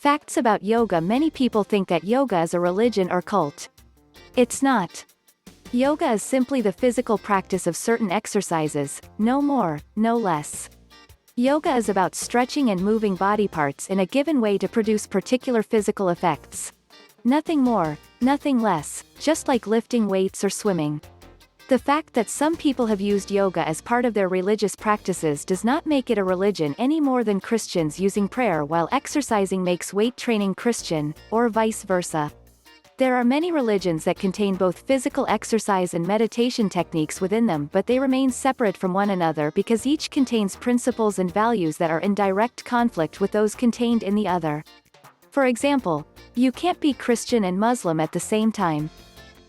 Facts about yoga. Many people think that yoga is a religion or cult. It's not. Yoga is simply the physical practice of certain exercises, no more, no less. Yoga is about stretching and moving body parts in a given way to produce particular physical effects. Nothing more, nothing less, just like lifting weights or swimming. The fact that some people have used yoga as part of their religious practices does not make it a religion any more than Christians using prayer while exercising makes weight training Christian, or vice versa. There are many religions that contain both physical exercise and meditation techniques within them, but they remain separate from one another because each contains principles and values that are in direct conflict with those contained in the other. For example, you can't be Christian and Muslim at the same time.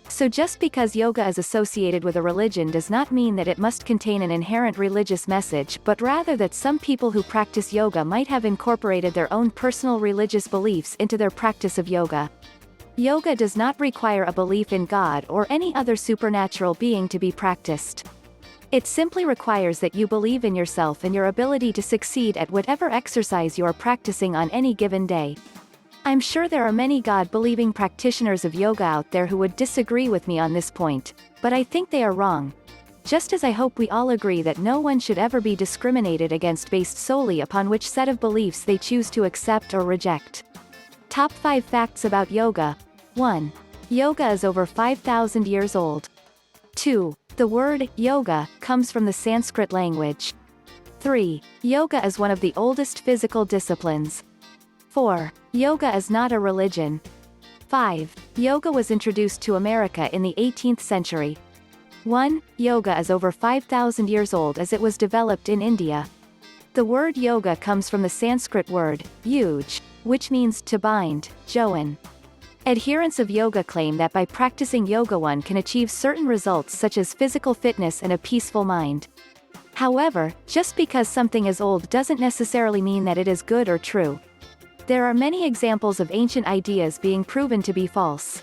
So just because yoga is associated with a religion does not mean that it must contain an inherent religious message, but rather that some people who practice yoga might have incorporated their own personal religious beliefs into their practice of yoga. Yoga does not require a belief in God or any other supernatural being to be practiced. It simply requires that you believe in yourself and your ability to succeed at whatever exercise you are practicing on any given day. I'm sure there are many God-believing practitioners of yoga out there who would disagree with me on this point, but I think they are wrong. Just as I hope we all agree that no one should ever be discriminated against based solely upon which set of beliefs they choose to accept or reject. Top 5 facts about yoga. 1. Yoga is over 5,000 years old. 2. The word yoga comes from the Sanskrit language. 3. Yoga is one of the oldest physical disciplines. 4. Yoga is not a religion. 5. Yoga was introduced to America in the 18th century. 1. Yoga is over 5,000 years old as it was developed in India. The word yoga comes from the Sanskrit word, yuj, which means to bind, join. Adherents of yoga claim that by practicing yoga one can achieve certain results such as physical fitness and a peaceful mind. However, just because something is old doesn't necessarily mean that it is good or true. There are many examples of ancient ideas being proven to be false.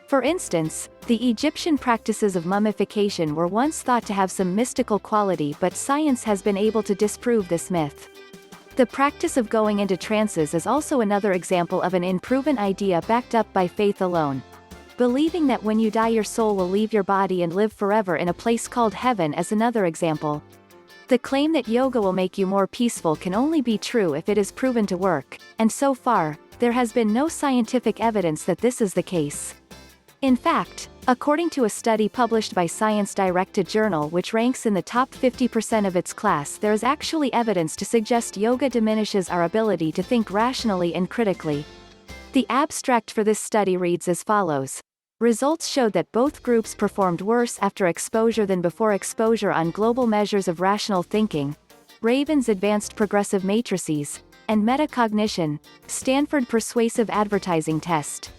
For instance, the Egyptian practices of mummification were once thought to have some mystical quality, but science has been able to disprove this myth. The practice of going into trances is also another example of an unproven idea backed up by faith alone. Believing that when you die your soul will leave your body and live forever in a place called heaven is another example. The claim that yoga will make you more peaceful can only be true if it is proven to work, and so far, there has been no scientific evidence that this is the case. In fact, according to a study published by Science Directed Journal which ranks in the top 50% of its class, there is actually evidence to suggest yoga diminishes our ability to think rationally and critically. The abstract for this study reads as follows. Results showed that both groups performed worse after exposure than before exposure on global measures of rational thinking, Raven's Advanced Progressive Matrices, and Metacognition, Stanford Persuasive Advertising Test.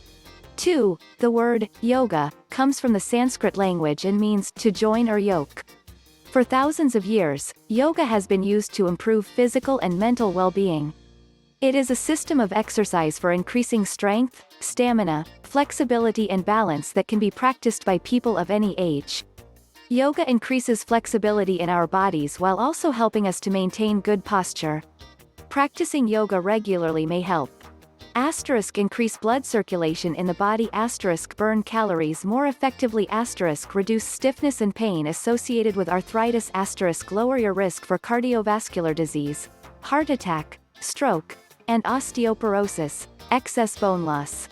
2. The word, yoga, comes from the Sanskrit language and means, to join or yoke. For thousands of years, yoga has been used to improve physical and mental well-being. It is a system of exercise for increasing strength, stamina, flexibility and balance that can be practiced by people of any age. Yoga increases flexibility in our bodies while also helping us to maintain good posture. Practicing yoga regularly may help. Increase blood circulation in the body. Burn calories more effectively. Reduce stiffness and pain associated with arthritis. Lower your risk for cardiovascular disease, heart attack, stroke, and osteoporosis, excess bone loss.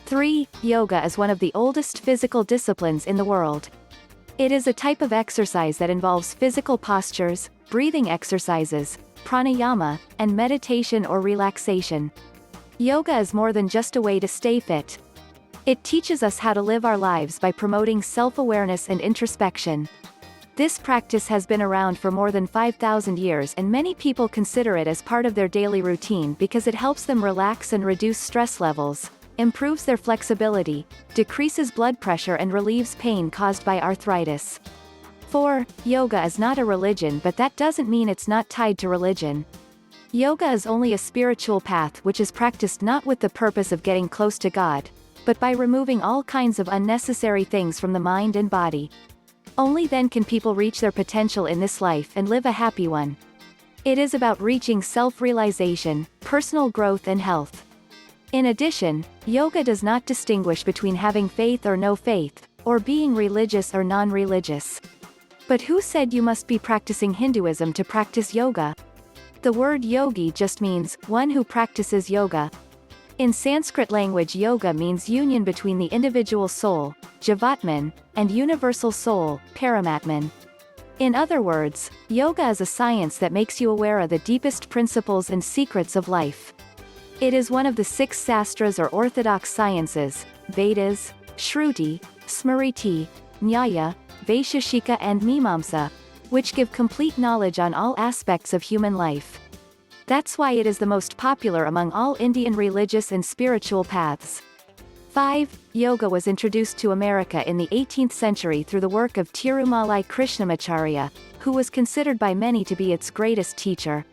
3. Yoga is one of the oldest physical disciplines in the world. It is a type of exercise that involves physical postures, breathing exercises, pranayama, and meditation or relaxation. Yoga is more than just a way to stay fit. It teaches us how to live our lives by promoting self-awareness and introspection. This practice has been around for more than 5,000 years and many people consider it as part of their daily routine because it helps them relax and reduce stress levels, improves their flexibility, decreases blood pressure and relieves pain caused by arthritis. 4. Yoga is not a religion, but that doesn't mean it's not tied to religion. Yoga is only a spiritual path which is practiced not with the purpose of getting close to God, but by removing all kinds of unnecessary things from the mind and body. Only then can people reach their potential in this life and live a happy one. It is about reaching self-realization, personal growth and health. In addition, yoga does not distinguish between having faith or no faith, or being religious or non-religious. But who said you must be practicing Hinduism to practice yoga? The word yogi just means, one who practices yoga. In Sanskrit language, yoga means union between the individual soul, Jivatman, and universal soul, Paramatman. In other words, yoga is a science that makes you aware of the deepest principles and secrets of life. It is one of the 6 sastras or orthodox sciences, Vedas, Shruti, Smriti, Nyaya, Vaisheshika and Mimamsa, which give complete knowledge on all aspects of human life. That's why it is the most popular among all Indian religious and spiritual paths. 5. Yoga was introduced to America in the 18th century through the work of Tirumalai Krishnamacharya, who was considered by many to be its greatest teacher.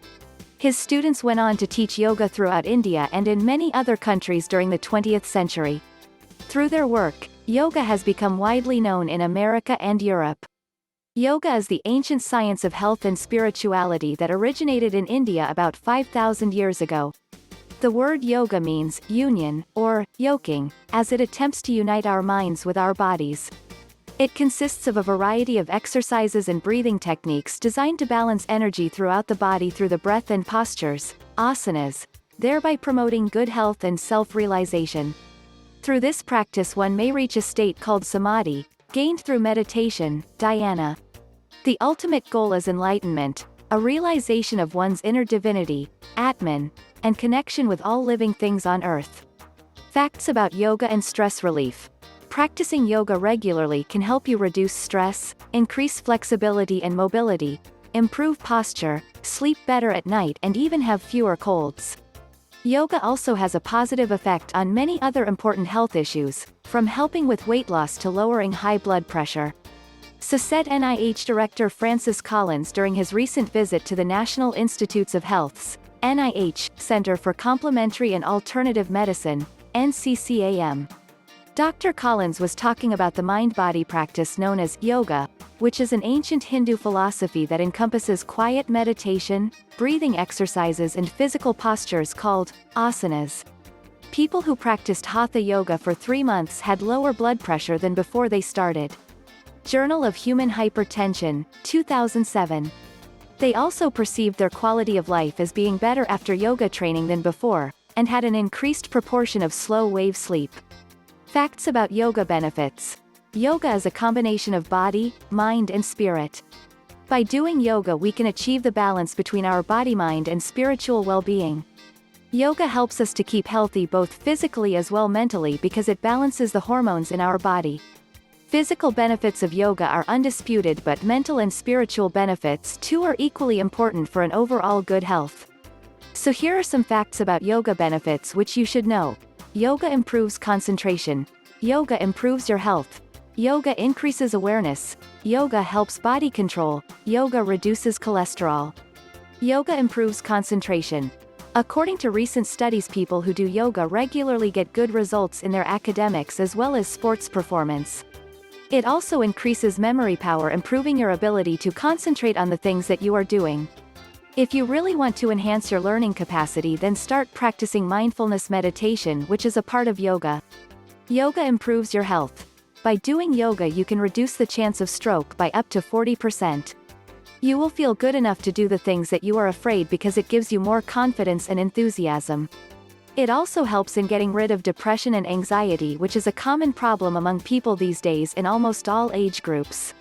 His students went on to teach yoga throughout India and in many other countries during the 20th century. Through their work, yoga has become widely known in America and Europe. Yoga is the ancient science of health and spirituality that originated in India about 5,000 years ago. The word yoga means union, or yoking, as it attempts to unite our minds with our bodies. It consists of a variety of exercises and breathing techniques designed to balance energy throughout the body through the breath and postures, asanas, thereby promoting good health and self-realization. Through this practice one may reach a state called samadhi, gained through meditation, dhyana. The ultimate goal is enlightenment, a realization of one's inner divinity, Atman, and connection with all living things on earth. Facts about yoga and stress relief. Practicing yoga regularly can help you reduce stress, increase flexibility and mobility, improve posture, sleep better at night and even have fewer colds. Yoga also has a positive effect on many other important health issues, from helping with weight loss to lowering high blood pressure. So said NIH Director Francis Collins during his recent visit to the National Institutes of Health's NIH Center for Complementary and Alternative Medicine, NCCAM. Dr. Collins was talking about the mind-body practice known as yoga, which is an ancient Hindu philosophy that encompasses quiet meditation, breathing exercises and physical postures called asanas. People who practiced Hatha yoga for 3 months had lower blood pressure than before they started. Journal of Human Hypertension, 2007. They also perceived their quality of life as being better after yoga training than before, and had an increased proportion of slow-wave sleep. Facts about yoga benefits. Yoga is a combination of body, mind and spirit. By doing yoga we can achieve the balance between our body-mind and spiritual well-being. Yoga helps us to keep healthy both physically as well mentally because it balances the hormones in our body. Physical benefits of yoga are undisputed, but mental and spiritual benefits too are equally important for an overall good health. So here are some facts about yoga benefits which you should know. Yoga improves concentration. Yoga improves your health. Yoga increases awareness. Yoga helps body control. Yoga reduces cholesterol. Yoga improves concentration. According to recent studies, people who do yoga regularly get good results in their academics as well as sports performance. It also increases memory power, improving your ability to concentrate on the things that you are doing. If you really want to enhance your learning capacity, then start practicing mindfulness meditation, which is a part of yoga. Yoga improves your health. By doing yoga you can reduce the chance of stroke by up to 40%. You will feel good enough to do the things that you are afraid because it gives you more confidence and enthusiasm. It also helps in getting rid of depression and anxiety, which is a common problem among people these days in almost all age groups.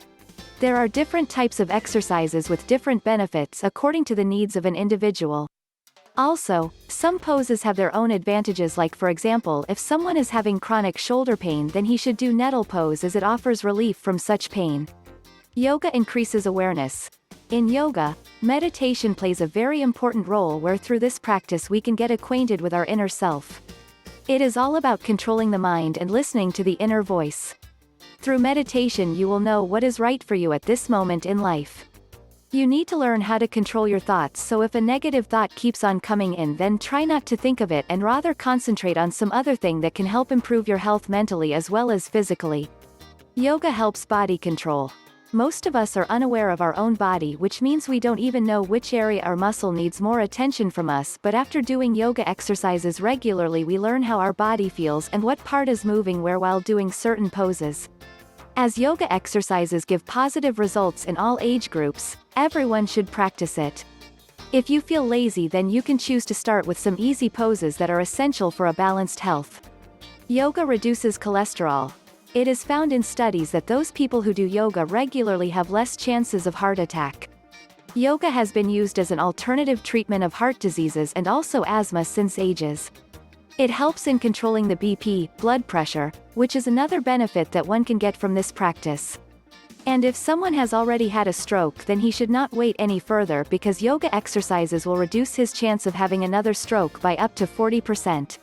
There are different types of exercises with different benefits according to the needs of an individual. Also, some poses have their own advantages, like for example if someone is having chronic shoulder pain then he should do nettle pose as it offers relief from such pain. Yoga increases awareness. In yoga, meditation plays a very important role where through this practice we can get acquainted with our inner self. It is all about controlling the mind and listening to the inner voice. Through meditation you will know what is right for you at this moment in life. You need to learn how to control your thoughts, so if a negative thought keeps on coming in then try not to think of it and rather concentrate on some other thing that can help improve your health mentally as well as physically. Yoga helps body control. Most of us are unaware of our own body, which means we don't even know which area or muscle needs more attention from us, but after doing yoga exercises regularly we learn how our body feels and what part is moving where while doing certain poses. As yoga exercises give positive results in all age groups, everyone should practice it. If you feel lazy, then you can choose to start with some easy poses that are essential for a balanced health. Yoga reduces cholesterol. It is found in studies that those people who do yoga regularly have less chances of heart attack. Yoga has been used as an alternative treatment of heart diseases and also asthma since ages. It helps in controlling the BP, blood pressure, which is another benefit that one can get from this practice. And if someone has already had a stroke, then he should not wait any further because yoga exercises will reduce his chance of having another stroke by up to 40%.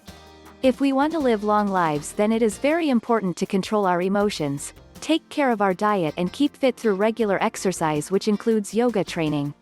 If we want to live long lives, then it is very important to control our emotions, take care of our diet and keep fit through regular exercise, which includes yoga training.